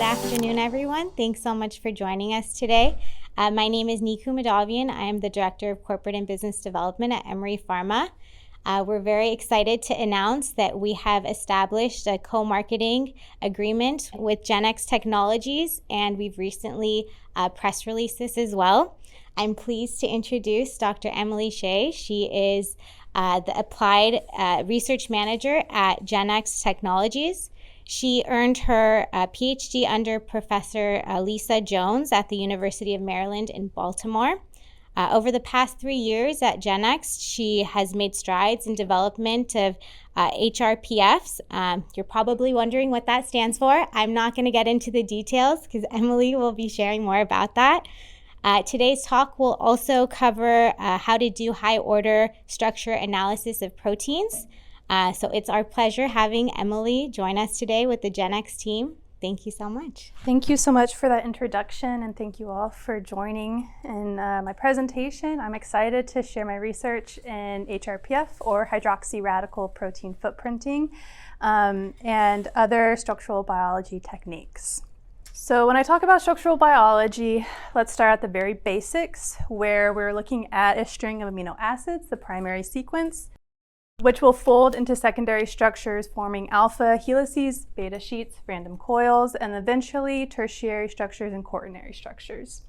afternoon, everyone. Thanks so much for joining us today. My name is Niku Madavian. I am the Director of Corporate and Business Development at Emory Pharma. We're very excited to announce that we have established a co-marketing agreement with GenX Technologies, and we've recently press released this as well. I'm pleased to introduce Dr. Emily Chea. She is the Applied Research Manager at GenX Technologies. She earned her PhD under Professor Lisa Jones at the University of Maryland in Baltimore. Over the past 3 years at GenX, she has made strides in development of HRPFs. You're probably wondering what that stands for. I'm not going to get into the details because Emily will be sharing more about that. Today's talk will also cover how to do high-order structure analysis of proteins. So it's our pleasure having Emily join us today with the GenX team. Thank you so much. Thank you so much for that introduction, and thank you all for joining in my presentation. I'm excited to share my research in HRPF, or Hydroxy Radical Protein Footprinting, and other structural biology techniques. So when I talk about structural biology, let's start at the very basics, where we're looking at a string of amino acids, the primary sequence, which will fold into secondary structures forming alpha helices, beta sheets, random coils, and eventually tertiary structures and quaternary structures.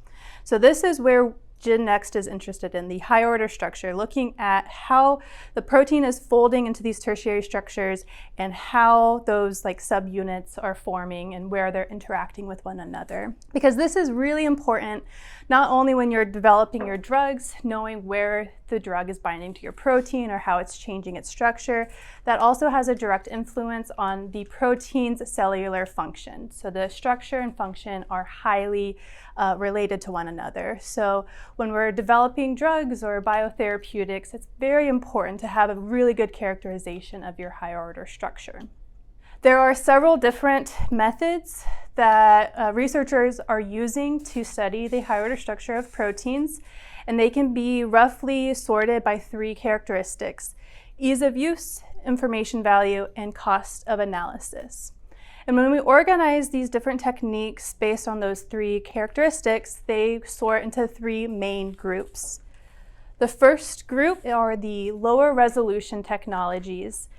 So this is where GenX is interested in, the high order structure, looking at how the protein is folding into these tertiary structures and how those subunits are forming and where they're interacting with one another. Because this is really important, not only when you're developing your drugs, knowing where the drug is binding to your protein or how it's changing its structure, that also has a direct influence on the protein's cellular function. So the structure and function are highly related to one another. So when we're developing drugs or biotherapeutics, it's very important to have a really good characterization of your higher order structure. There are several different methods that researchers are using to study the high order structure of proteins, and they can be roughly sorted by 3 characteristics: ease of use, information value, and cost of analysis. And when we organize these different techniques based on those 3 characteristics, they sort into 3 main groups. The first group are the lower resolution technologies.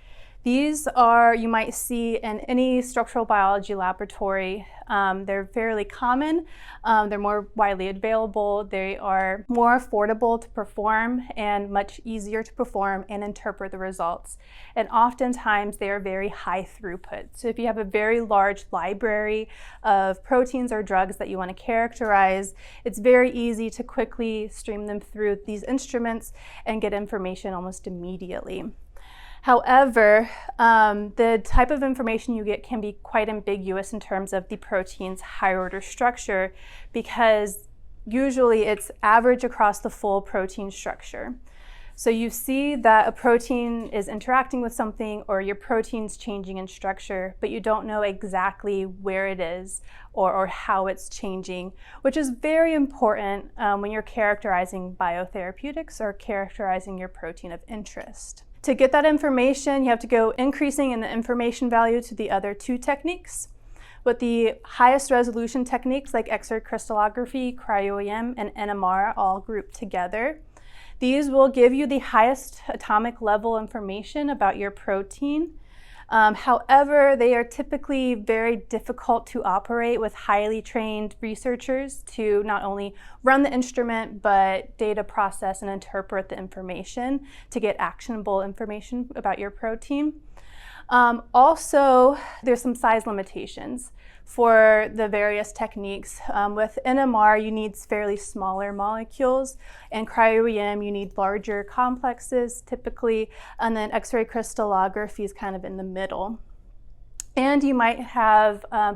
These are, you might see in any structural biology laboratory. They're fairly common. They're more widely available. They are more affordable to perform and much easier to perform and interpret the results. And oftentimes they are very high throughput. So if you have a very large library of proteins or drugs that you want to characterize, it's very easy to quickly stream them through these instruments and get information almost immediately. However, the type of information you get can be quite ambiguous in terms of the protein's higher order structure, because usually it's average across the full protein structure. So you see that a protein is interacting with something, or your protein's changing in structure, but you don't know exactly where it is or how it's changing, which is very important when you're characterizing biotherapeutics or characterizing your protein of interest. To get that information, you have to go increasing in the information value to the other 2 techniques. With the highest resolution techniques like X-ray crystallography, cryo-EM, and NMR all grouped together. These will give you the highest atomic level information about your protein. However, they are typically very difficult to operate with highly trained researchers to not only run the instrument, but data process and interpret the information to get actionable information about your protein. Also, there's some size limitations for the various techniques. With NMR, you need fairly smaller molecules, and cryo-EM, you need larger complexes typically, and then X-ray crystallography is kind of in the middle. And you might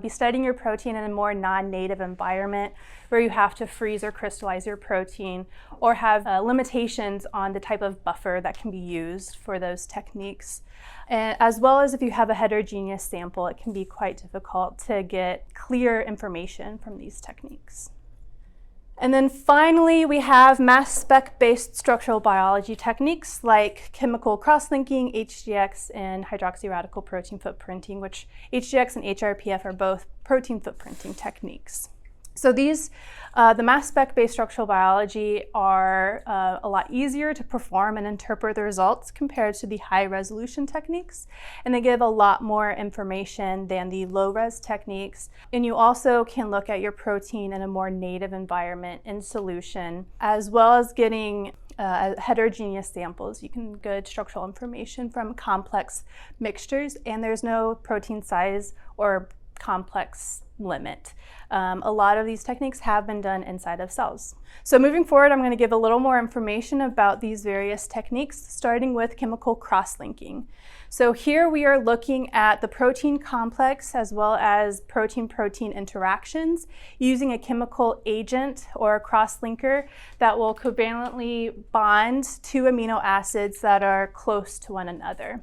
be studying your protein in a more non-native environment where you have to freeze or crystallize your protein, or have limitations on the type of buffer that can be used for those techniques. And as well as if you have a heterogeneous sample, it can be quite difficult to get clear information from these techniques. And then finally, we have mass spec-based structural biology techniques like chemical cross-linking, HDX, and hydroxy radical protein footprinting, which HDX and HRPF are both protein footprinting techniques. So these, the mass spec-based structural biology are a lot easier to perform and interpret the results compared to the high-resolution techniques, and they give a lot more information than the low-res techniques. And you also can look at your protein in a more native environment in solution, as well as getting heterogeneous samples. You can get structural information from complex mixtures, and there's no protein size or complex limit. A lot of these techniques have been done inside of cells. So moving forward, I'm going to give a little more information about these various techniques, starting with chemical cross-linking. So here we are looking at the protein complex as well as protein-protein interactions using a chemical agent or a cross-linker that will covalently bond two amino acids that are close to one another.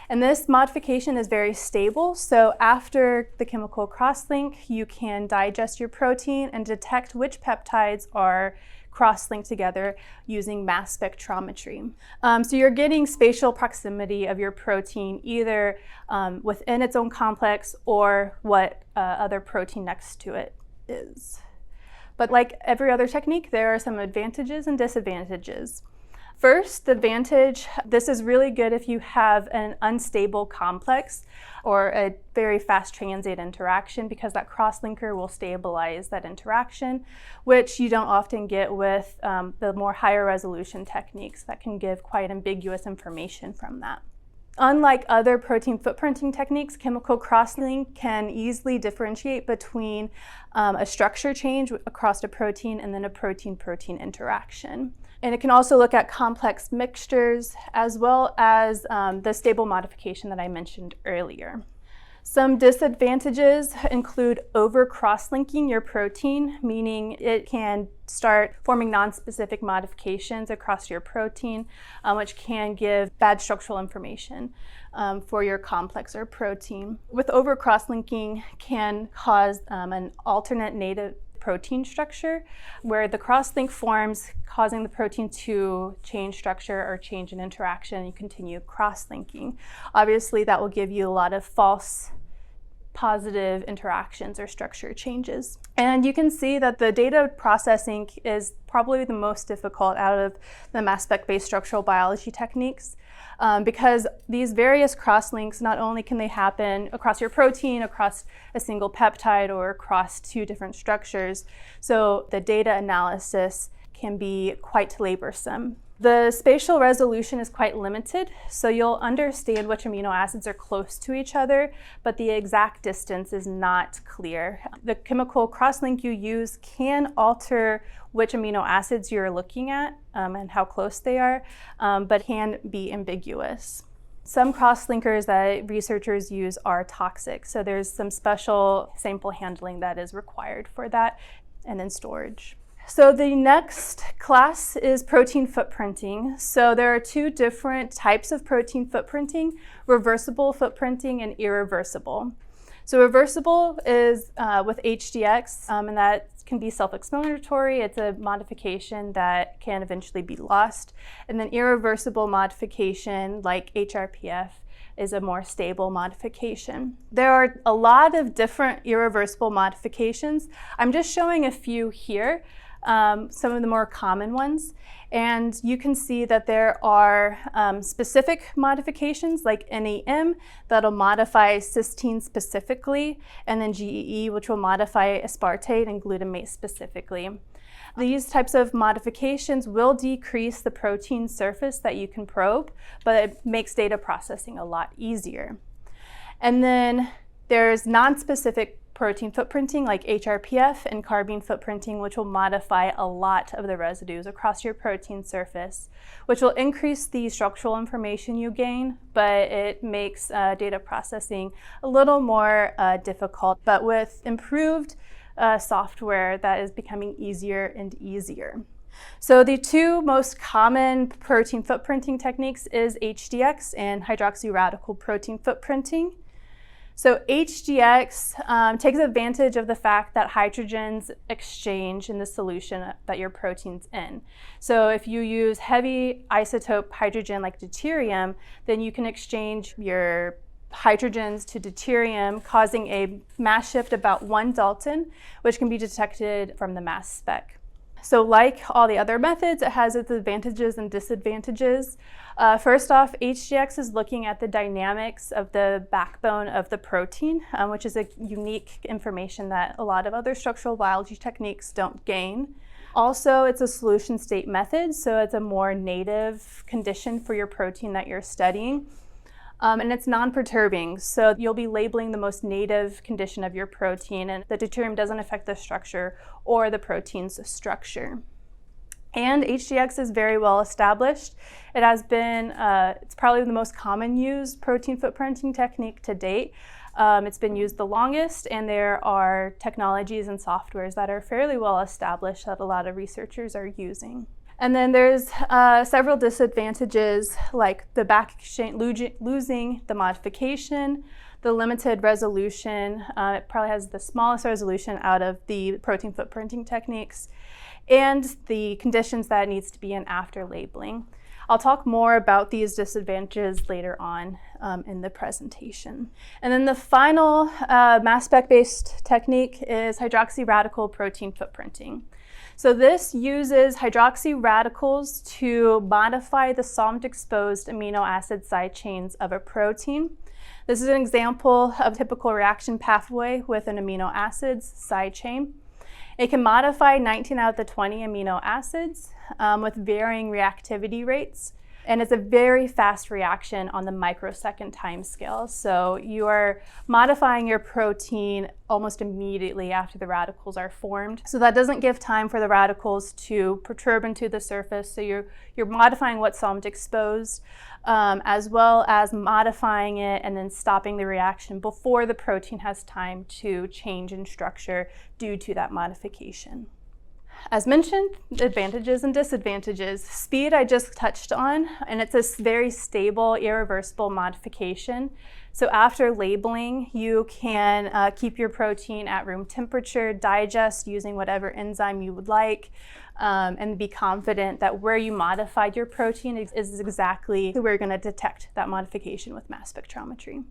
And this modification is very stable, so after the chemical cross-link, you can digest your protein and detect which peptides are cross-linked together using mass spectrometry. So you're getting spatial proximity of your protein either within its own complex or what other protein next to it is. But like every other technique, there are some advantages and disadvantages. First, the advantage, this is really good if you have an unstable complex or a very fast transient interaction, because that cross-linker will stabilize that interaction, which you don't often get with the more higher resolution techniques that can give quite ambiguous information from that. Unlike other protein footprinting techniques, chemical cross-link can easily differentiate between a structure change across a protein and then a protein-protein interaction. And it can also look at complex mixtures as well as the stable modification that I mentioned earlier. Some disadvantages include over cross-linking your protein, meaning it can start forming non-specific modifications across your protein, which can give bad structural information for your complex or protein. With over cross-linking can cause an alternate native protein structure where the cross-link forms, causing the protein to change structure or change in interaction, and you continue cross-linking. Obviously, that will give you a lot of false positive interactions or structure changes. And you can see that the data processing is probably the most difficult out of the mass spec-based structural biology techniques, because these various cross-links, not only can they happen across your protein, across a single peptide, or across two different structures, so the data analysis can be quite laborsome. The spatial resolution is quite limited, so you'll understand which amino acids are close to each other, but the exact distance is not clear. The chemical cross-link you use can alter which amino acids you're looking at and how close they are, but can be ambiguous. Some cross-linkers that researchers use are toxic, so there's some special sample handling that is required for that, and then storage. So the next class is protein footprinting. So there are two different types of protein footprinting: reversible footprinting and irreversible. So reversible is with HDX, and that can be self-explanatory. It's a modification that can eventually be lost. And then irreversible modification, like HRPF, is a more stable modification. There are a lot of different irreversible modifications. I'm just showing a few here. Some of the more common ones. And you can see that there are specific modifications like NAM that'll modify cysteine specifically, and then GEE, which will modify aspartate and glutamate specifically. These types of modifications will decrease the protein surface that you can probe, but it makes data processing a lot easier. And then there's non-specific protein footprinting like HRPF and carbene footprinting, which will modify a lot of the residues across your protein surface, which will increase the structural information you gain, but it makes data processing a little more difficult. But with improved software, that is becoming easier and easier. So the two most common protein footprinting techniques is HDX and hydroxy radical protein footprinting. So HDX takes advantage of the fact that hydrogens exchange in the solution that your protein's in. So if you use heavy isotope hydrogen like deuterium, then you can exchange your hydrogens to deuterium, causing a mass shift about 1 Dalton, which can be detected from the mass spec. So like all the other methods, it has its advantages and disadvantages. First off, HDX is looking at the dynamics of the backbone of the protein, which is a unique information that a lot of other structural biology techniques don't gain. Also, it's a solution state method, so it's a more native condition for your protein that you're studying. And it's non-perturbing, so you'll be labeling the most native condition of your protein, and the deuterium doesn't affect the structure or the protein's structure. And HDX is very well established. It has been, it's probably the most common used protein footprinting technique to date. It's been used the longest, and there are technologies and softwares that are fairly well established that a lot of researchers are using. And then there's several disadvantages, like the back exchange, losing the modification, the limited resolution. It probably has the smallest resolution out of the protein footprinting techniques, and the conditions that it needs to be in after labeling. I'll talk more about these disadvantages later on in the presentation. And then the final mass spec-based technique is hydroxy radical protein footprinting. So this uses hydroxy radicals to modify the solvent-exposed amino acid side chains of a protein. This is an example of a typical reaction pathway with an amino acids side chain. It can modify 19 out of the 20 amino acids with varying reactivity rates. And it's a very fast reaction on the microsecond time scale. So you are modifying your protein almost immediately after the radicals are formed. So that doesn't give time for the radicals to perturb into the surface. So you're modifying what's solvent exposed, as well as modifying it and then stopping the reaction before the protein has time to change in structure due to that modification. As mentioned, advantages and disadvantages. Speed I just touched on, and it's a very stable, irreversible modification. So after labeling, you can keep your protein at room temperature, digest using whatever enzyme you would like, and be confident that where you modified your protein is exactly where you're going to detect that modification with mass spectrometry.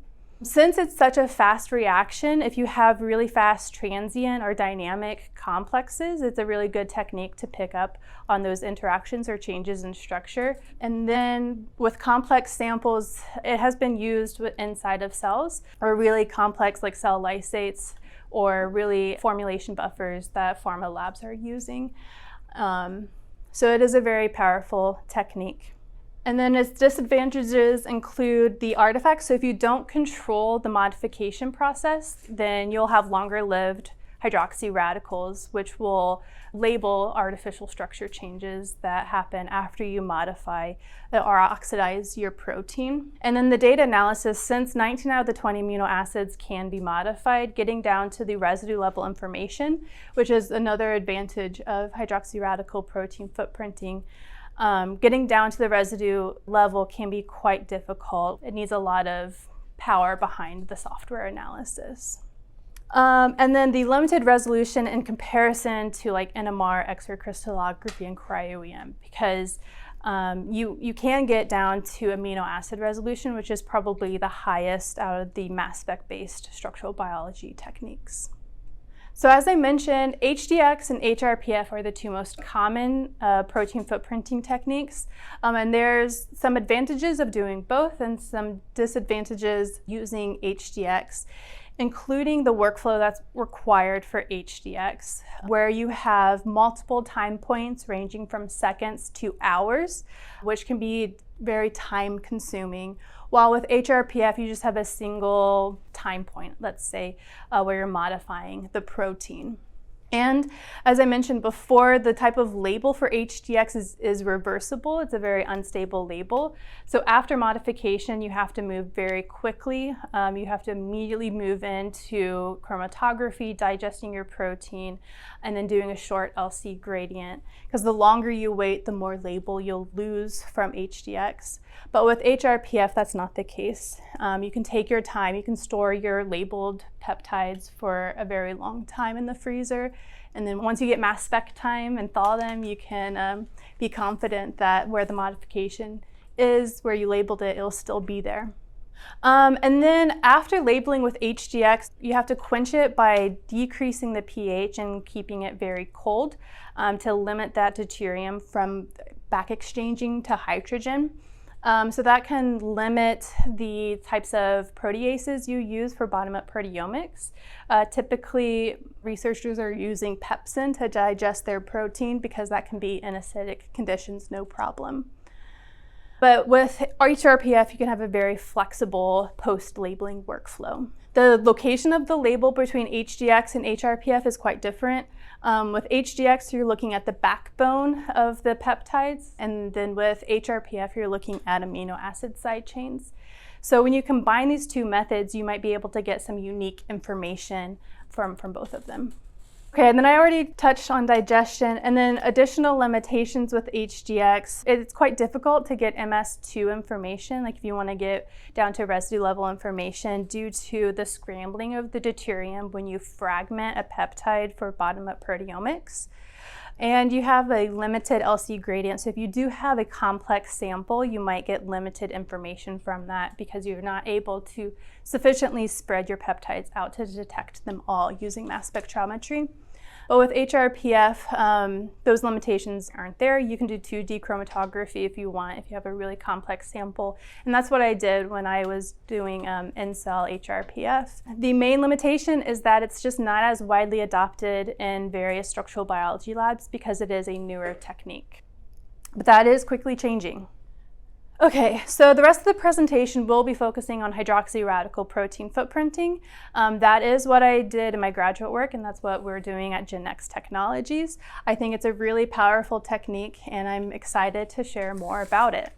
Since it's such a fast reaction, if you have really fast transient or dynamic complexes, it's a really good technique to pick up on those interactions or changes in structure. And then with complex samples, it has been used inside of cells, or really complex like cell lysates, or really formulation buffers that pharma labs are using. So it is a very powerful technique. And then its disadvantages include the artifacts. So if you don't control the modification process, then you'll have longer lived hydroxy radicals, which will label artificial structure changes that happen after you modify or oxidize your protein. And then the data analysis, since 19 out of the 20 amino acids can be modified, getting down to the residue level information, which is another advantage of hydroxy radical protein footprinting. Getting down to the residue level can be quite difficult. It needs a lot of power behind the software analysis. And then the limited resolution in comparison to like NMR, X-ray crystallography, and cryo-EM, because you can get down to amino acid resolution, which is probably the highest out of the mass spec-based structural biology techniques. So as I mentioned, HDX and HRPF are the two most common protein footprinting techniques. And there's some advantages of doing both and some disadvantages using HDX, including the workflow that's required for HDX, where you have multiple time points ranging from seconds to hours, which can be very time consuming. While with HRPF, you just have a single time point, let's say, where you're modifying the protein. And as I mentioned before, the type of label for HDX is reversible. It's a very unstable label. So after modification, you have to move very quickly. You have to immediately move into chromatography, digesting your protein, and then doing a short LC gradient. Because the longer you wait, the more label you'll lose from HDX. But with HRPF, that's not the case. You can take your time. You can store your labeled peptides for a very long time in the freezer. And then once you get mass spec time and thaw them, you can be confident that where the modification is, where you labeled it, it'll still be there. And then after labeling with HDX, you have to quench it by decreasing the pH and keeping it very cold to limit that deuterium from back exchanging to hydrogen. So that can limit the types of proteases you use for bottom-up proteomics. Typically, researchers are using pepsin to digest their protein because that can be in acidic conditions, no problem. But with HRPF, you can have a very flexible post-labeling workflow. The location of the label between HDX and HRPF is quite different. With HDX, you're looking at the backbone of the peptides, and then with HRPF, you're looking at amino acid side chains. So when you combine these two methods, you might be able to get some unique information from both of them. Okay, and then I already touched on digestion, and then additional limitations with HDX. It's quite difficult to get MS2 information, like if you want to get down to residue level information, due to the scrambling of the deuterium when you fragment a peptide for bottom-up proteomics. And you have a limited LC gradient, so if you do have a complex sample, you might get limited information from that because you're not able to sufficiently spread your peptides out to detect them all using mass spectrometry. But with HRPF, those limitations aren't there. You can do 2D chromatography if you want, if you have a really complex sample. And that's what I did when I was doing in-cell HRPF. The main limitation is that it's just not as widely adopted in various structural biology labs because it is a newer technique. But that is quickly changing. Okay, so the rest of the presentation will be focusing on hydroxy radical protein footprinting. That is what I did in my graduate work, and that's what we're doing at GenX Technologies. I think it's a really powerful technique, and I'm excited to share more about it.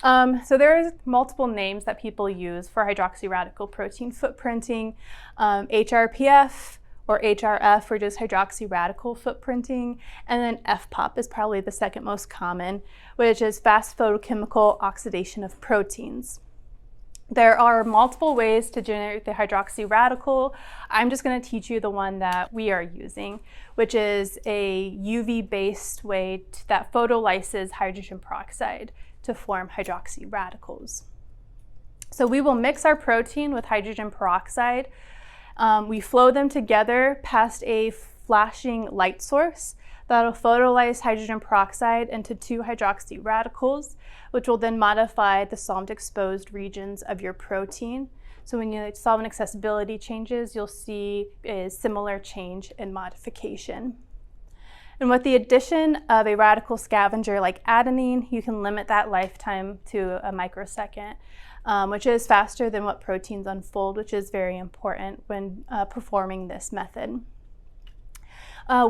So there are multiple names that people use for hydroxy radical protein footprinting. HRPF, or HRF, or just hydroxy radical footprinting, and then FPOP is probably the second most common, which is fast photochemical oxidation of proteins. There are multiple ways to generate the hydroxy radical. I'm just going to teach you the one that we are using, which is a UV-based way that photolyses hydrogen peroxide to form hydroxy radicals. So we will mix our protein with hydrogen peroxide. We flow them together past a flashing light source that'll photolyze hydrogen peroxide into 2 hydroxy radicals, which will then modify the solvent-exposed regions of your protein. So when your solvent accessibility changes, you'll see a similar change in modification. And with the addition of a radical scavenger like adenine, you can limit that lifetime to a microsecond, which is faster than what proteins unfold, which is very important when performing this method.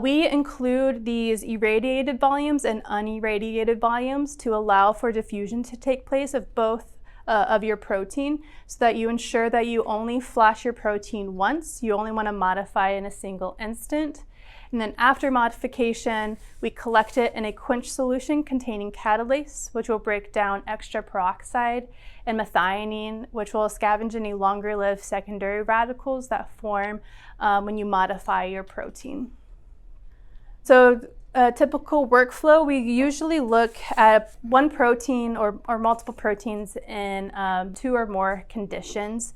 We include these irradiated volumes and unirradiated volumes to allow for diffusion to take place of both of your protein, so that you ensure that you only flash your protein once. You only want to modify in a single instant. And then after modification, we collect it in a quench solution containing catalase, which will break down extra peroxide, and methionine, which will scavenge any longer-lived secondary radicals that form when you modify your protein. So a typical workflow, we usually look at one protein or multiple proteins in 2 or more conditions.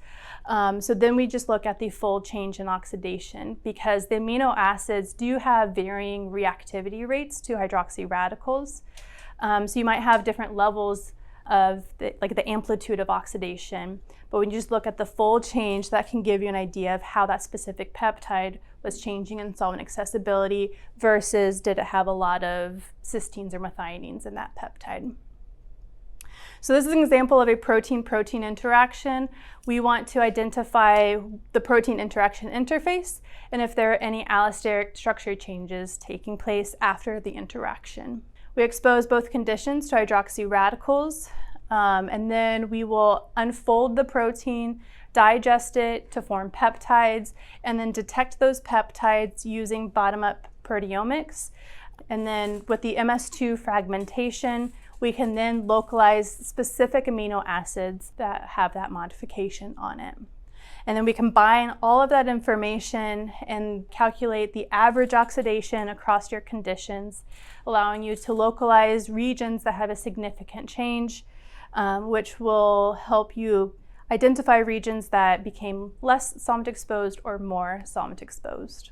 So then we just look at the full change in oxidation, because the amino acids do have varying reactivity rates to hydroxy radicals. So you might have different levels of the amplitude of oxidation, but when you just look at the full change, that can give you an idea of how that specific peptide was changing in solvent accessibility versus did it have a lot of cysteines or methionines in that peptide. So this is an example of a protein-protein interaction. We want to identify the protein interaction interface and if there are any allosteric structure changes taking place after the interaction. We expose both conditions to hydroxy radicals, and then we will unfold the protein, digest it to form peptides, and then detect those peptides using bottom-up proteomics. And then with the MS2 fragmentation, we can then localize specific amino acids that have that modification on it. And then we combine all of that information and calculate the average oxidation across your conditions, allowing you to localize regions that have a significant change, which will help you identify regions that became less solvent exposed or more solvent exposed.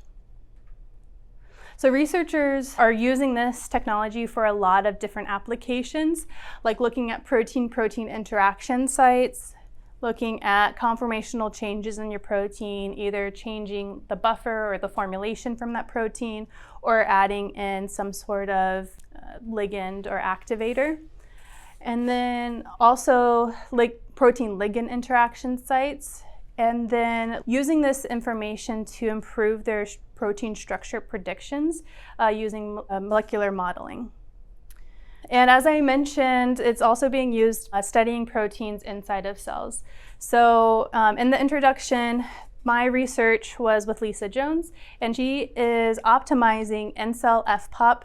So researchers are using this technology for a lot of different applications, like looking at protein-protein interaction sites, looking at conformational changes in your protein, either changing the buffer or the formulation from that protein, or adding in some sort of ligand or activator. And then also protein-ligand interaction sites, and then using this information to improve their protein structure predictions using molecular modeling. And as I mentioned, it's also being used studying proteins inside of cells. So in the introduction, my research was with Lisa Jones, and she is optimizing in-cell FPOP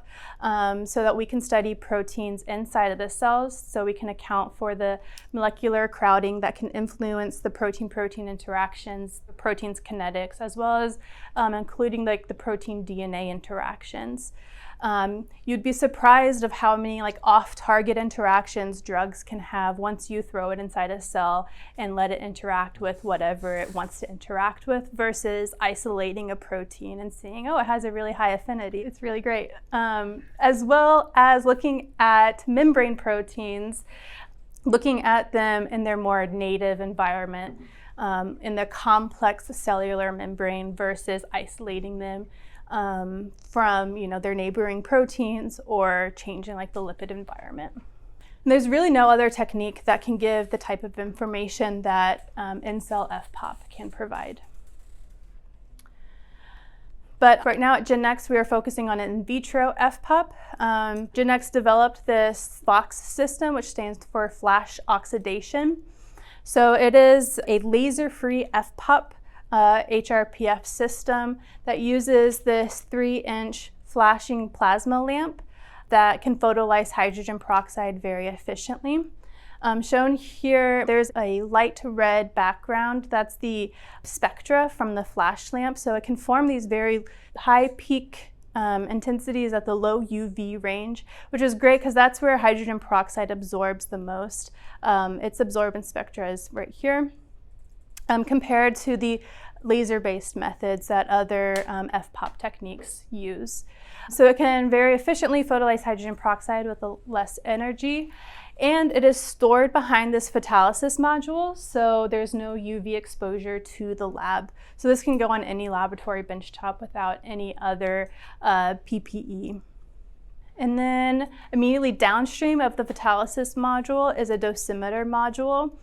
so that we can study proteins inside of the cells, so we can account for the molecular crowding that can influence the protein-protein interactions, the protein's kinetics, as well as including the protein DNA interactions. You'd be surprised of how many off-target interactions drugs can have once you throw it inside a cell and let it interact with whatever it wants to interact with, versus isolating a protein and seeing, oh, it has a really high affinity. It's really great. As well as looking at membrane proteins, looking at them in their more native environment, in the complex cellular membrane, versus isolating them from their neighboring proteins or changing the lipid environment. And there's really no other technique that can give the type of information that in-cell FPOP can provide. But right now at Gennex, we are focusing on in vitro FPOP. Gennex developed this FOX system, which stands for flash oxidation. So it is a laser-free FPOP HRPF system that uses this 3-inch flashing plasma lamp that can photolyze hydrogen peroxide very efficiently. Shown here, there's a light red background. That's the spectra from the flash lamp. So it can form these very high peak intensities at the low UV range, which is great because that's where hydrogen peroxide absorbs the most. Its absorbance spectra is right here. Compared to the laser-based methods that other FPOP techniques use. So it can very efficiently photolyze hydrogen peroxide with less energy, and it is stored behind this photolysis module, so there's no UV exposure to the lab. So this can go on any laboratory benchtop without any other PPE. And then immediately downstream of the photolysis module is a dosimeter module.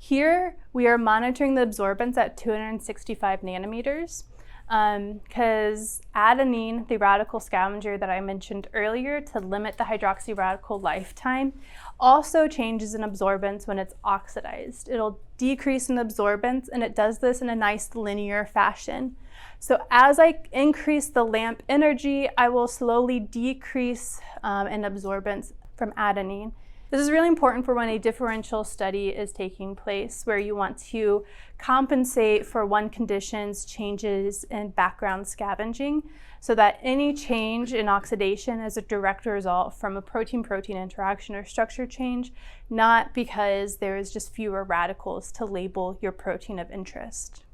Here, we are monitoring the absorbance at 265 nanometers because adenine, the radical scavenger that I mentioned earlier to limit the hydroxy radical lifetime, also changes in absorbance when it's oxidized. It'll decrease in absorbance, and it does this in a nice linear fashion. So as I increase the lamp energy, I will slowly decrease in absorbance from adenine. This is really important for when a differential study is taking place, where you want to compensate for one condition's changes in background scavenging, so that any change in oxidation is a direct result from a protein-protein interaction or structure change, not because there is just fewer radicals to label your protein of interest.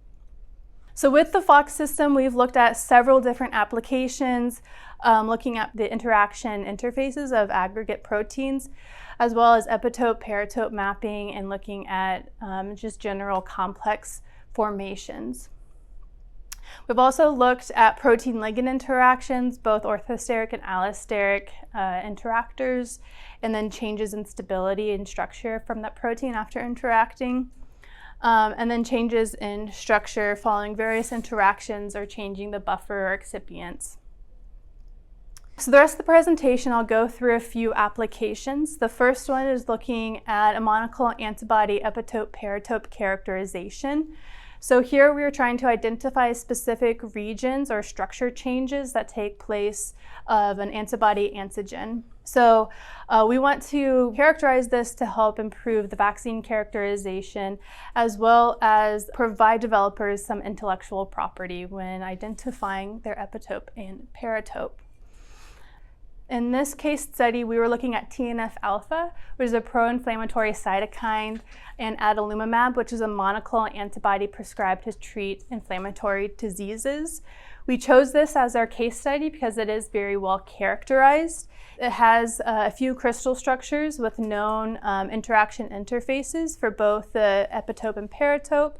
So with the FOX system, we've looked at several different applications, looking at the interaction interfaces of aggregate proteins, as well as epitope-paratope mapping, and looking at just general complex formations. We've also looked at protein-ligand interactions, both orthosteric and allosteric interactors, and then changes in stability and structure from that protein after interacting, and then changes in structure following various interactions or changing the buffer or excipients. So the rest of the presentation, I'll go through a few applications. The first one is looking at a monoclonal antibody epitope-paratope characterization. So here we are trying to identify specific regions or structure changes that take place of an antibody antigen. So we want to characterize this to help improve the vaccine characterization, as well as provide developers some intellectual property when identifying their epitope and paratope. In this case study, we were looking at TNF-alpha, which is a pro-inflammatory cytokine, and adalimumab, which is a monoclonal antibody prescribed to treat inflammatory diseases. We chose this as our case study because it is very well characterized. It has a few crystal structures with known interaction interfaces for both the epitope and paratope.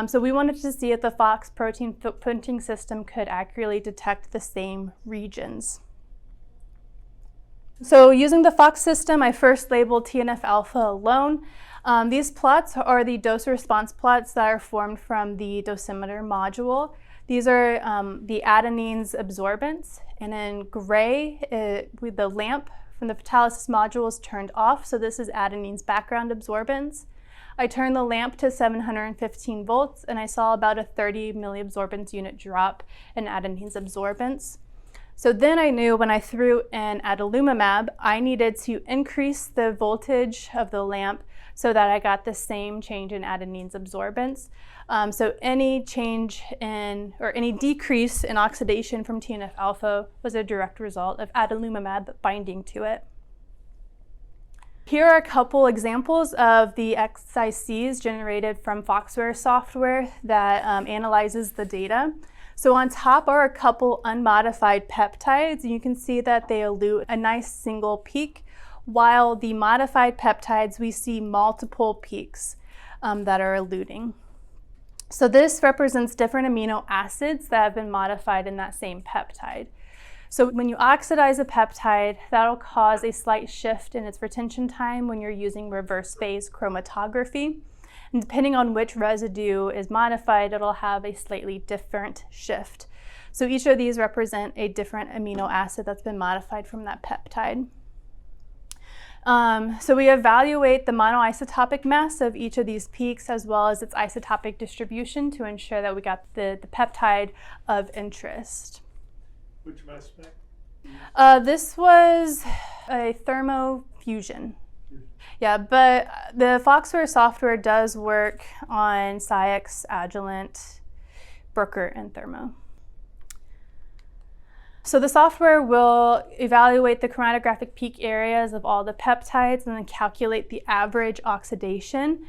So we wanted to see if the FOX protein footprinting system could accurately detect the same regions. So using the FOX system, I first labeled TNF-alpha alone. These plots are the dose response plots that are formed from the dosimeter module. These are the adenine's absorbance, and in gray, the lamp from the photolysis module is turned off, so this is adenine's background absorbance. I turned the lamp to 715 volts, and I saw about a 30 milliabsorbance unit drop in adenine's absorbance. So then I knew when I threw in adalimumab, I needed to increase the voltage of the lamp so that I got the same change in adenine's absorbance. So any change in, or any decrease in oxidation from TNF-alpha was a direct result of adalimumab binding to it. Here are a couple examples of the XICs generated from Foxware software that analyzes the data. So on top are a couple unmodified peptides, and you can see that they elute a nice single peak, while the modified peptides, we see multiple peaks that are eluting. So this represents different amino acids that have been modified in that same peptide. So when you oxidize a peptide, that'll cause a slight shift in its retention time when you're using reverse phase chromatography. And depending on which residue is modified, it'll have a slightly different shift. So each of these represent a different amino acid that's been modified from that peptide. So we evaluate the monoisotopic mass of each of these peaks as well as its isotopic distribution to ensure that we got the peptide of interest. Which mass spec? This was a thermofusion. Yeah, but the Foxware software does work on SciEx, Agilent, Brooker, and Thermo. So the software will evaluate the chromatographic peak areas of all the peptides and then calculate the average oxidation.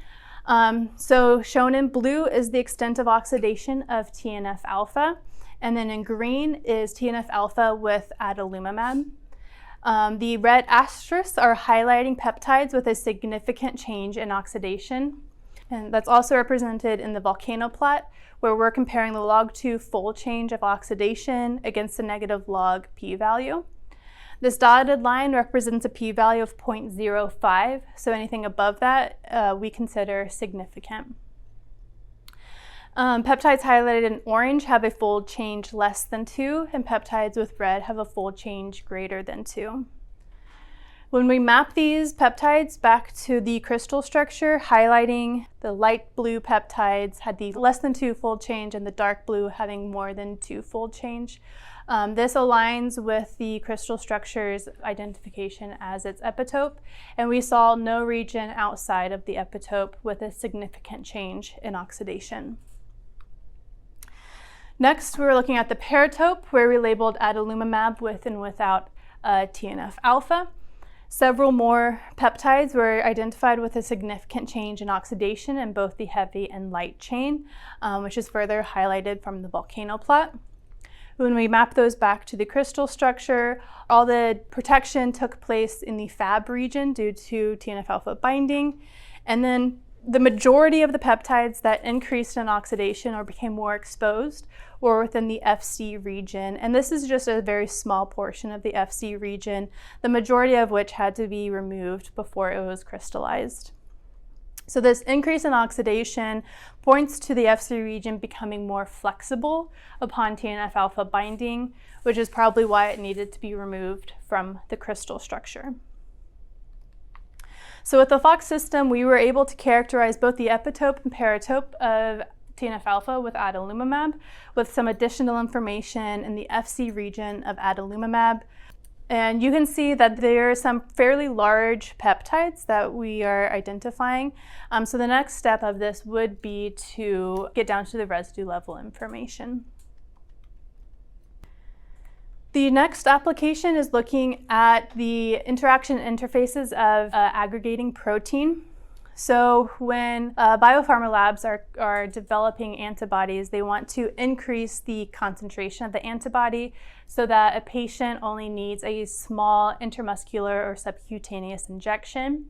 So shown in blue is the extent of oxidation of TNF-alpha, and then in green is TNF-alpha with adalimumab. The red asterisks are highlighting peptides with a significant change in oxidation. And that's also represented in the volcano plot, where we're comparing the log2 fold change of oxidation against the negative log p-value. This dotted line represents a p-value of 0.05, so anything above that we consider significant. Peptides highlighted in orange have a fold change less than 2, and peptides with red have a fold change greater than 2. When we map these peptides back to the crystal structure, highlighting the light blue peptides had the less than 2 fold change and the dark blue having more than 2 fold change. This aligns with the crystal structure's identification as its epitope, and we saw no region outside of the epitope with a significant change in oxidation. Next, we were looking at the paratope, where we labeled adalimumab with and without TNF-alpha. Several more peptides were identified with a significant change in oxidation in both the heavy and light chain, which is further highlighted from the volcano plot. When we map those back to the crystal structure, all the protection took place in the Fab region due to TNF-alpha binding, and then The majority of the peptides that increased in oxidation or became more exposed were within the FC region, and this is just a very small portion of the FC region, the majority of which had to be removed before it was crystallized. So this increase in oxidation points to the FC region becoming more flexible upon TNF-alpha binding, which is probably why it needed to be removed from the crystal structure. So with the FOX system, we were able to characterize both the epitope and paratope of TNF-alpha with adalimumab, with some additional information in the FC region of adalimumab. And you can see that there are some fairly large peptides that we are identifying. So the next step of this would be to get down to the residue level information. The next application is looking at the interaction interfaces of aggregating protein. So when biopharma labs are developing antibodies, they want to increase the concentration of the antibody so that a patient only needs a small intramuscular or subcutaneous injection.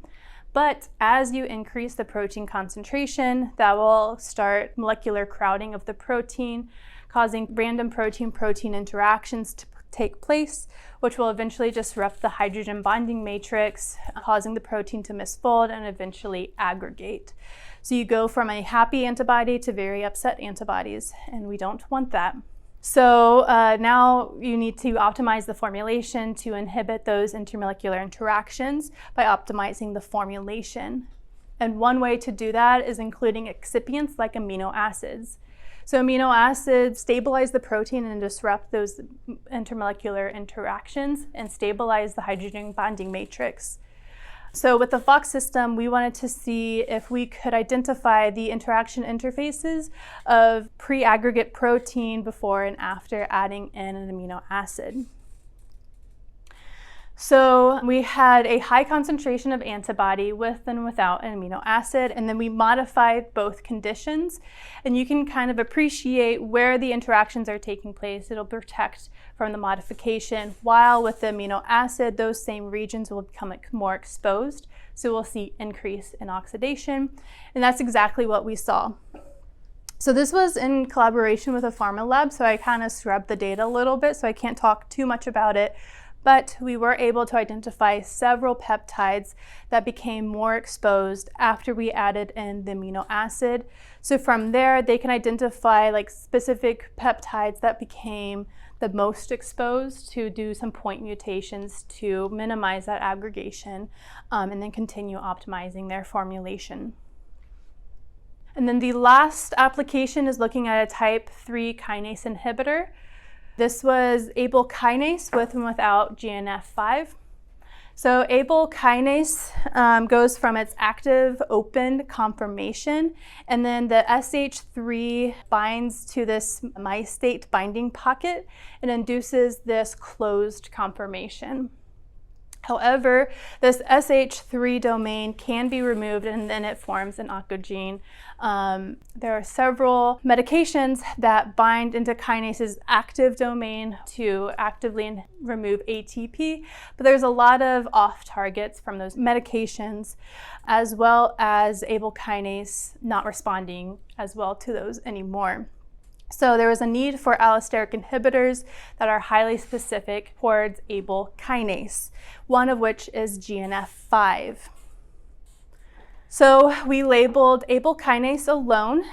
But as you increase the protein concentration, that will start molecular crowding of the protein, causing random protein-protein interactions to take place, which will eventually disrupt the hydrogen bonding matrix, causing the protein to misfold and eventually aggregate. So you go from a happy antibody to very upset antibodies, and we don't want that. So now you need to optimize the formulation to inhibit those intermolecular interactions by optimizing the formulation. And one way to do that is including excipients like amino acids. So amino acids stabilize the protein and disrupt those intermolecular interactions and stabilize the hydrogen bonding matrix. So with the FOX system, we wanted to see if we could identify the interaction interfaces of pre-aggregate protein before and after adding in an amino acid. So we had a high concentration of antibody with and without an amino acid, and then we modified both conditions. And you can kind of appreciate where the interactions are taking place. It'll protect from the modification, while with the amino acid, those same regions will become more exposed. So we'll see increase in oxidation, and that's exactly what we saw. So this was in collaboration with a pharma lab, so I kind of scrubbed the data a little bit, so I can't talk too much about it. But we were able to identify several peptides that became more exposed after we added in the amino acid. So from there, they can identify like specific peptides that became the most exposed to do some point mutations to minimize that aggregation, and then continue optimizing their formulation. And then the last application is looking at a type 3 kinase inhibitor. This was Abl kinase with and without GNF5. So Abl kinase goes from its active opened conformation, and then the SH3 binds to this mystate binding pocket and induces this closed conformation. However, this SH3 domain can be removed and then it forms an oncogene. There are several medications that bind into kinase's active domain to actively remove ATP, but there's a lot of off targets from those medications, as well as Abl kinase not responding as well to those anymore. So there was a need for allosteric inhibitors that are highly specific towards Abl kinase, one of which is GNF5. So we labeled Abl kinase alone.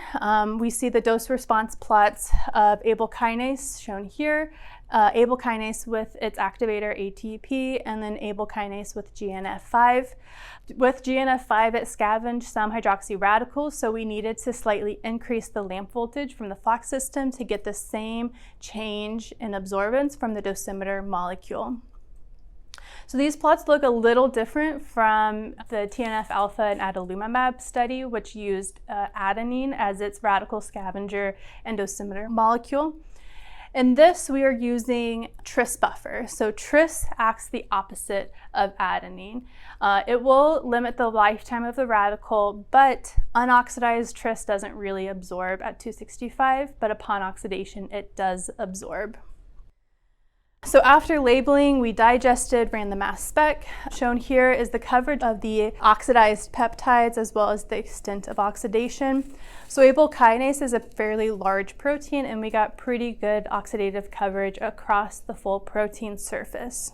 We see the dose response plots of Abl kinase shown here, Abl kinase with its activator ATP, and then Abl kinase with GNF5. With GNF5, it scavenged some hydroxy radicals, so we needed to slightly increase the lamp voltage from the FOX system to get the same change in absorbance from the dosimeter molecule. So these plots look a little different from the TNF-alpha and adalimumab study, which used adenine as its radical scavenger and dosimeter molecule. In this, we are using tris buffer. So tris acts the opposite of adenine. It will limit the lifetime of the radical, but unoxidized tris doesn't really absorb at 265, but upon oxidation, it does absorb. So after labeling, we digested, ran the mass spec. Shown here is the coverage of the oxidized peptides as well as the extent of oxidation. So Abl kinase is a fairly large protein, and we got pretty good oxidative coverage across the full protein surface.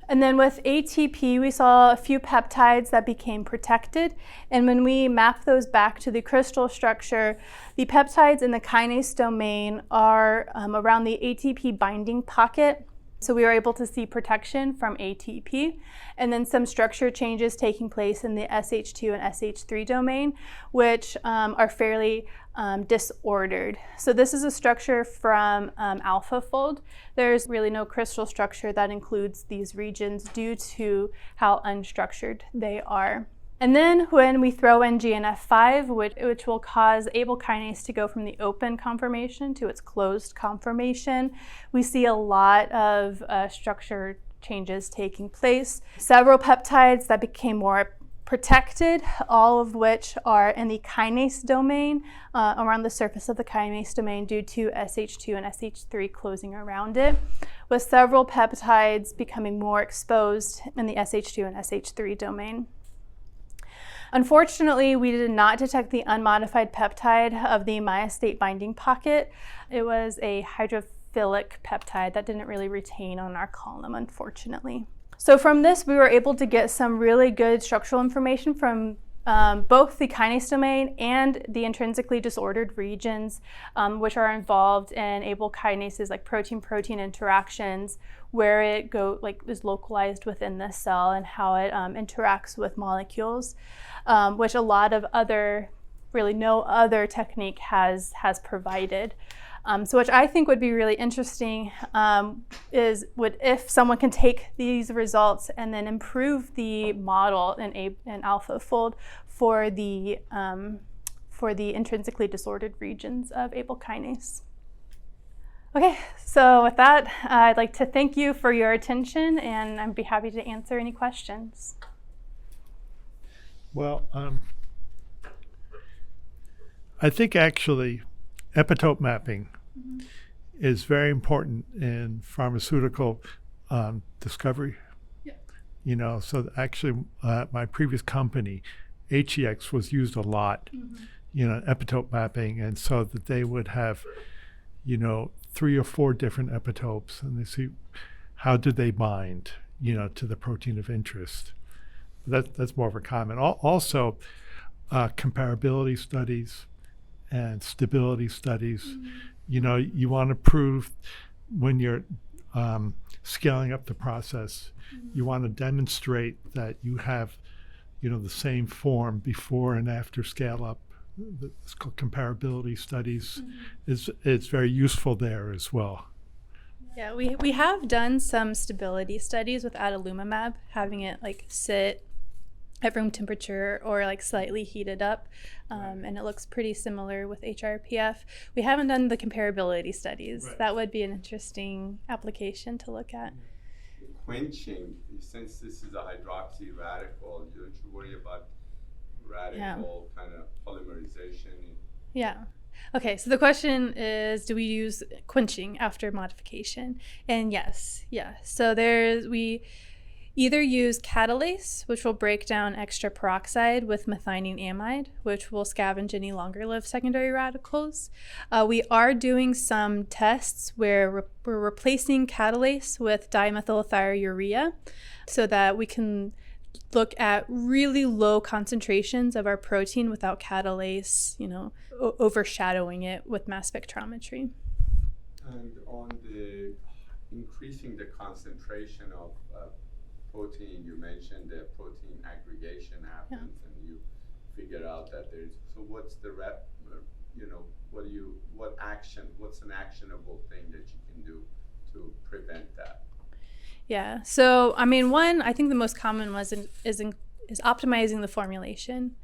And then with ATP, we saw a few peptides that became protected. And when we map those back to the crystal structure, the peptides in the kinase domain are around the ATP binding pocket. So we were able to see protection from ATP, and then some structure changes taking place in the SH2 and SH3 domain, which are fairly disordered. So this is a structure from AlphaFold. There's really no crystal structure that includes these regions due to how unstructured they are. And then when we throw in GNF5, which will cause Abl kinase to go from the open conformation to its closed conformation, we see a lot of structure changes taking place. Several peptides that became more protected, all of which are in the kinase domain, around the surface of the kinase domain due to SH2 and SH3 closing around it, with several peptides becoming more exposed in the SH2 and SH3 domain. Unfortunately, we did not detect the unmodified peptide of the myostate binding pocket. It was a hydrophilic peptide that didn't really retain on our column, unfortunately. So from this, we were able to get some really good structural information from both the kinase domain and the intrinsically disordered regions, which are involved in Abl kinases like protein-protein interactions, where it is localized within the cell and how it interacts with molecules, which a lot of no other technique has provided. So which I think would be really interesting if someone can take these results and then improve the model in AlphaFold for the intrinsically disordered regions of Abl kinase. Okay, so with that, I'd like to thank you for your attention, and I'd be happy to answer any questions. Well, I think actually epitope mapping is very important in pharmaceutical discovery. Yeah. So actually my previous company, HEX, was used a lot, epitope mapping, and so that they would have, 3 or 4 different epitopes, and they see how do they bind, to the protein of interest. That's more of a comment. Also, comparability studies and stability studies. You want to prove when you're scaling up the process, you want to demonstrate that you have, the same form before and after scale up. It's called comparability studies. It's very useful there as well. Yeah, we have done some stability studies with adalimumab, having it sit at room temperature or slightly heated up, and it looks pretty similar with HRPF. We haven't done the comparability studies. Right. That would be an interesting application to look at. Quenching, since this is a hydroxy radical, don't you worry about radical kind of polymerization? Yeah. Okay, so the question is, do we use quenching after modification? And yes. So we either use catalase, which will break down extra peroxide with methionine amide, which will scavenge any longer-lived secondary radicals. We are doing some tests where we're replacing catalase with dimethylthiourea so that we can look at really low concentrations of our protein without catalase, overshadowing it with mass spectrometry. And on the increasing the concentration of protein, you mentioned the protein aggregation happens, and you figure out that so what's the what's an actionable thing that you can do to prevent that? Yeah, so I think the most common is optimizing the formulation,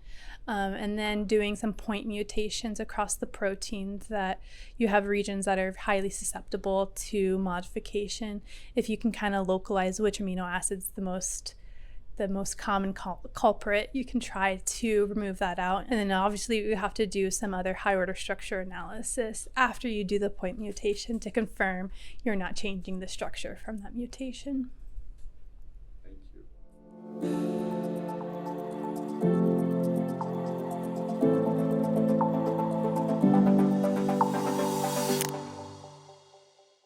and then doing some point mutations across the proteins that you have regions that are highly susceptible to modification. If you can kind of localize which amino acids the the most common culprit, you can try to remove that out. And then obviously you have to do some other high order structure analysis after you do the point mutation to confirm you're not changing the structure from that mutation. Thank you.